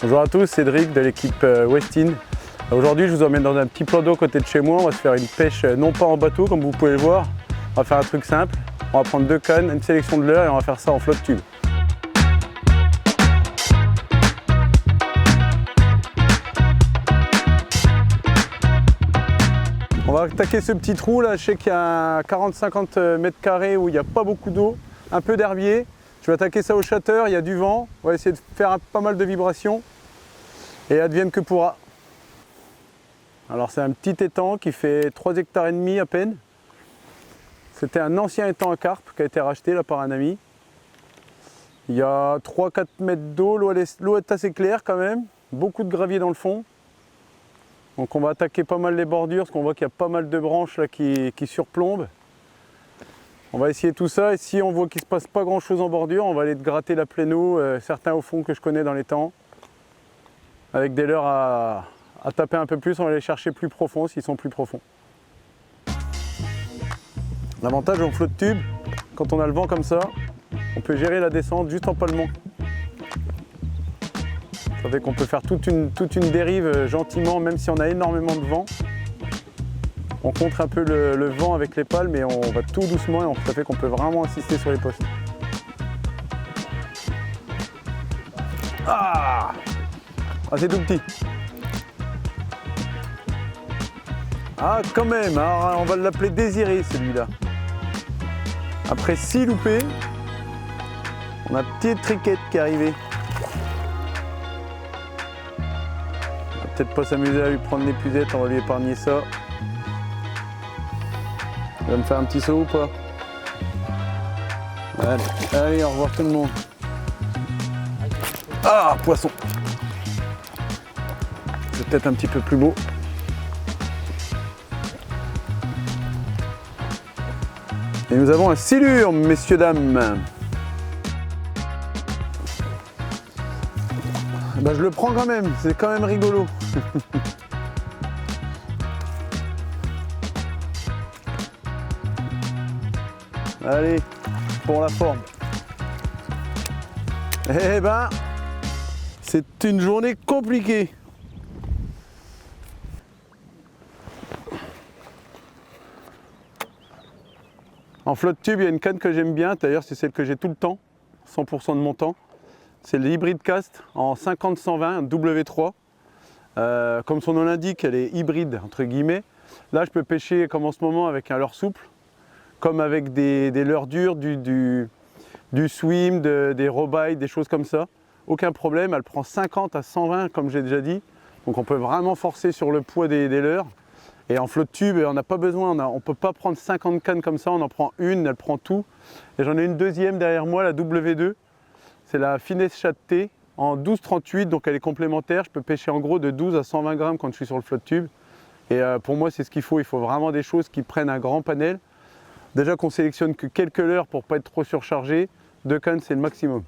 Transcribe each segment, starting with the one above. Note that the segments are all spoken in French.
Bonjour à tous, Cédric de l'équipe Westin. Aujourd'hui, je vous emmène dans un petit plan d'eau à côté de chez moi. On va se faire une pêche non pas en bateau comme vous pouvez le voir. On va faire un truc simple. On va prendre 2 cannes, une sélection de leurres et on va faire ça en flotte tube. On va attaquer ce petit trou là. Je sais qu'il y a 40-50 mètres carrés où il n'y a pas beaucoup d'eau, un peu d'herbier. Je vais attaquer ça au shatter, il y a du vent. On va essayer de faire pas mal de vibrations et advienne que pourra. Alors c'est un petit étang qui fait 3,5 hectares à peine. C'était un ancien étang à carpe qui a été racheté là par un ami. Il y a 3-4 mètres d'eau, l'eau est assez claire quand même, beaucoup de gravier dans le fond. Donc on va attaquer pas mal les bordures parce qu'on voit qu'il y a pas mal de branches là qui surplombent. On va essayer tout ça et si on voit qu'il ne se passe pas grand chose en bordure, on va aller gratter la pleine eau, certains au fond que je connais dans l'étang. Avec des leurres à taper un peu plus, on va aller chercher plus profond s'ils sont plus profonds. L'avantage en flotte tube, quand on a le vent comme ça, on peut gérer la descente juste en palmant. Ça fait qu'on peut faire toute une dérive gentiment, même si on a énormément de vent. On contre un peu le vent avec les pales, mais on va tout doucement et ça fait qu'on peut vraiment insister sur les postes. Ah, c'est tout petit. Ah, quand même, alors on va l'appeler Désiré celui-là. Après 6 loupés, on a une petite triquette qui est arrivée. On va peut-être pas s'amuser à lui prendre l'épuisette, on va lui épargner ça. Il va me faire un petit saut ou pas? Allez, au revoir tout le monde. Ah, poisson. C'est peut-être un petit peu plus beau. Et nous avons un silure, messieurs, dames. Ben, je le prends quand même, c'est quand même rigolo. Allez, pour la forme. Eh ben, c'est une journée compliquée. En flotte tube, il y a une canne que j'aime bien, d'ailleurs c'est celle que j'ai tout le temps, 100% de mon temps. C'est l'Hybrid Cast en 50-120 W3. Comme son nom l'indique, elle est hybride entre guillemets. Là je peux pêcher comme en ce moment avec un leurre souple, comme avec des leurres dures, du swim, des robailles, des choses comme ça. Aucun problème, elle prend 50 à 120 comme j'ai déjà dit. Donc on peut vraiment forcer sur le poids des leurres. Et en flotte tube, on n'a pas besoin, on ne peut pas prendre 50 cannes comme ça, on en prend une, elle prend tout. Et j'en ai une deuxième derrière moi, la W2. C'est la Finesse Chat-T en 12-38, donc elle est complémentaire. Je peux pêcher en gros de 12 à 120 grammes quand je suis sur le flotte tube. Et pour moi, c'est ce qu'il faut vraiment des choses qui prennent un grand panel. Déjà qu'on sélectionne que quelques leurres pour ne pas être trop surchargé. 2 cannes, c'est le maximum.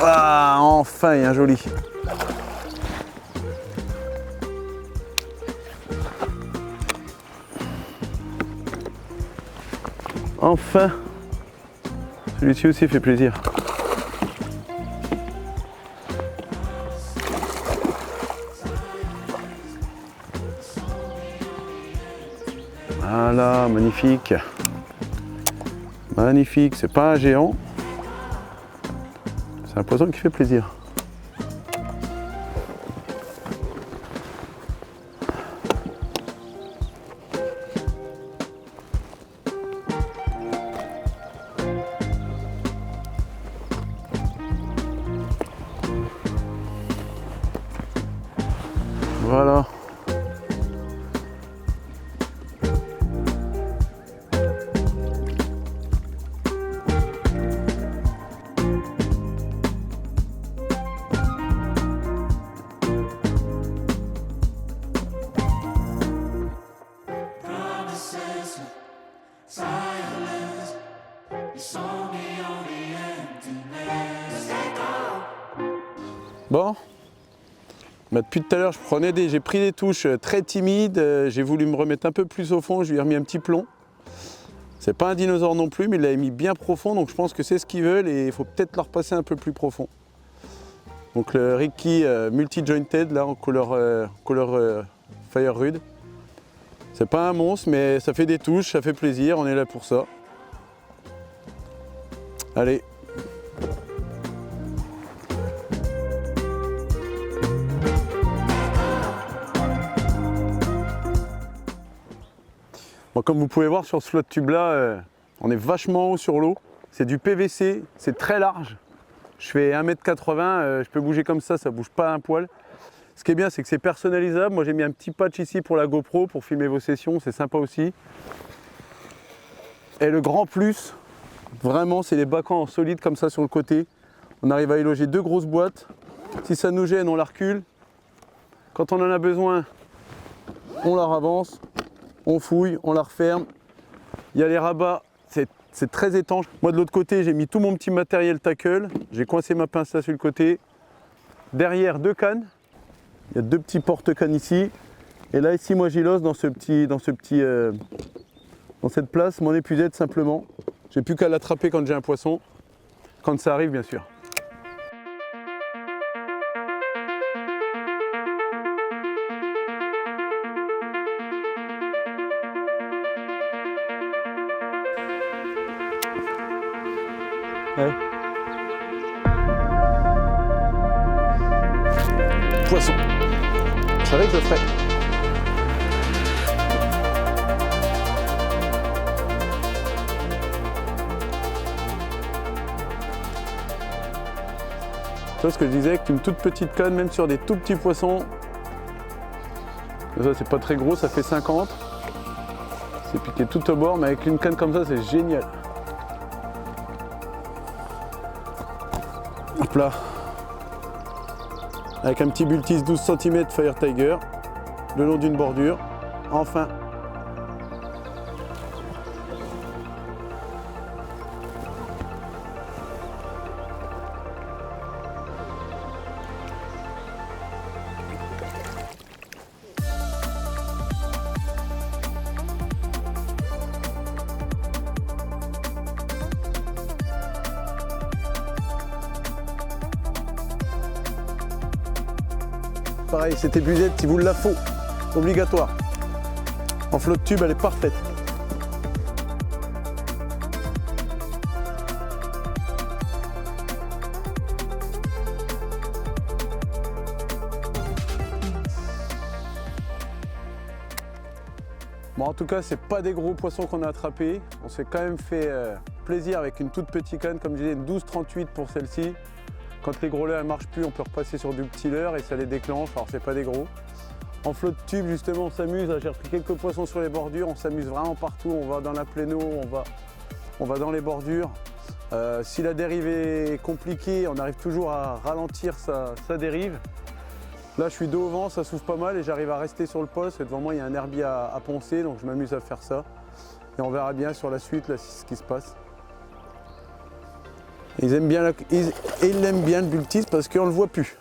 Ah, enfin, il y a un joli. Enfin, celui-ci aussi fait plaisir. Voilà, magnifique. Magnifique, c'est pas un géant. C'est un poisson qui fait plaisir. Voilà. It's only emptiness. Let go. Bon, bah, depuis tout à l'heure j'ai pris des touches très timides, j'ai voulu me remettre un peu plus au fond, je lui ai remis un petit plomb. C'est pas un dinosaure non plus, mais il l'avait mis bien profond, donc je pense que c'est ce qu'ils veulent et il faut peut-être leur passer un peu plus profond. Donc le Ricky multi-jointed là en couleur Fire Rude. C'est pas un monstre, mais ça fait des touches, ça fait plaisir, on est là pour ça. Allez. Bon, comme vous pouvez voir sur ce flotte tube là, on est vachement haut sur l'eau. C'est du PVC, c'est très large. Je fais 1,80 m, je peux bouger comme ça bouge pas un poil. Ce qui est bien, c'est que c'est personnalisable. Moi j'ai mis un petit patch ici pour la GoPro, pour filmer vos sessions, c'est sympa aussi. Et le grand plus, vraiment, c'est les bacans en solide comme ça sur le côté. On arrive à y loger 2 grosses boîtes. Si ça nous gêne, on la recule. Quand on en a besoin, on la avance. On fouille, on la referme. Il y a les rabats, c'est très étanche. Moi de l'autre côté, j'ai mis tout mon petit matériel tackle. J'ai coincé ma pince là sur le côté. Derrière, 2 cannes. Il y a 2 petits porte-cannes ici. Et là ici, moi j'y lose dans cette place, mon épuisette simplement. J'ai plus qu'à l'attraper quand j'ai un poisson. Quand ça arrive bien sûr. Ouais. Poisson. Je savais que je le ferais. Tu vois ce que je disais, qu'une toute petite canne, même sur des tout petits poissons, ça c'est pas très gros, ça fait 50. C'est piqué tout au bord, mais avec une canne comme ça, c'est génial. Hop là, avec un petit Bultis 12 cm Fire Tiger, le long d'une bordure, enfin. Pareil, cette épuisette, si vous la faut, obligatoire. En flotte tube, elle est parfaite. Bon, en tout cas, c'est pas des gros poissons qu'on a attrapés. On s'est quand même fait plaisir avec une toute petite canne, comme je disais, une 12-38 pour celle-ci. Quand les gros leurres ne marchent plus, on peut repasser sur du petit leurre et ça les déclenche, alors c'est pas des gros. En flotte tube, justement, on s'amuse. J'ai repris quelques poissons sur les bordures, on s'amuse vraiment partout. On va dans la pleine eau, on va dans les bordures. Si la dérive est compliquée, on arrive toujours à ralentir sa dérive. Là, je suis dos au vent, ça souffle pas mal et j'arrive à rester sur le poste. Et devant moi, il y a un herbier à poncer, donc je m'amuse à faire ça. Et on verra bien sur la suite là, ce qui se passe. Ils aiment bien ils aiment bien le Bultis parce qu'on ne le voit plus.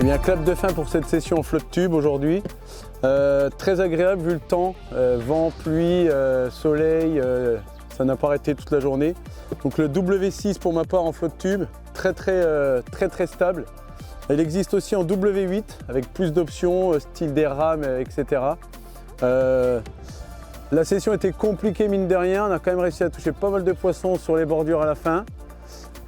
Eh bien, clap de fin pour cette session en flotte tube aujourd'hui. Très agréable vu le temps, vent, pluie, soleil, ça n'a pas arrêté toute la journée. Donc le W6 pour ma part en flotte tube, très stable. Il existe aussi en W8 avec plus d'options, style des rames, etc. La session était compliquée mine de rien, on a quand même réussi à toucher pas mal de poissons sur les bordures à la fin.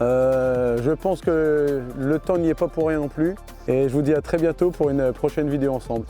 Je pense que le temps n'y est pas pour rien non plus. Et je vous dis à très bientôt pour une prochaine vidéo ensemble.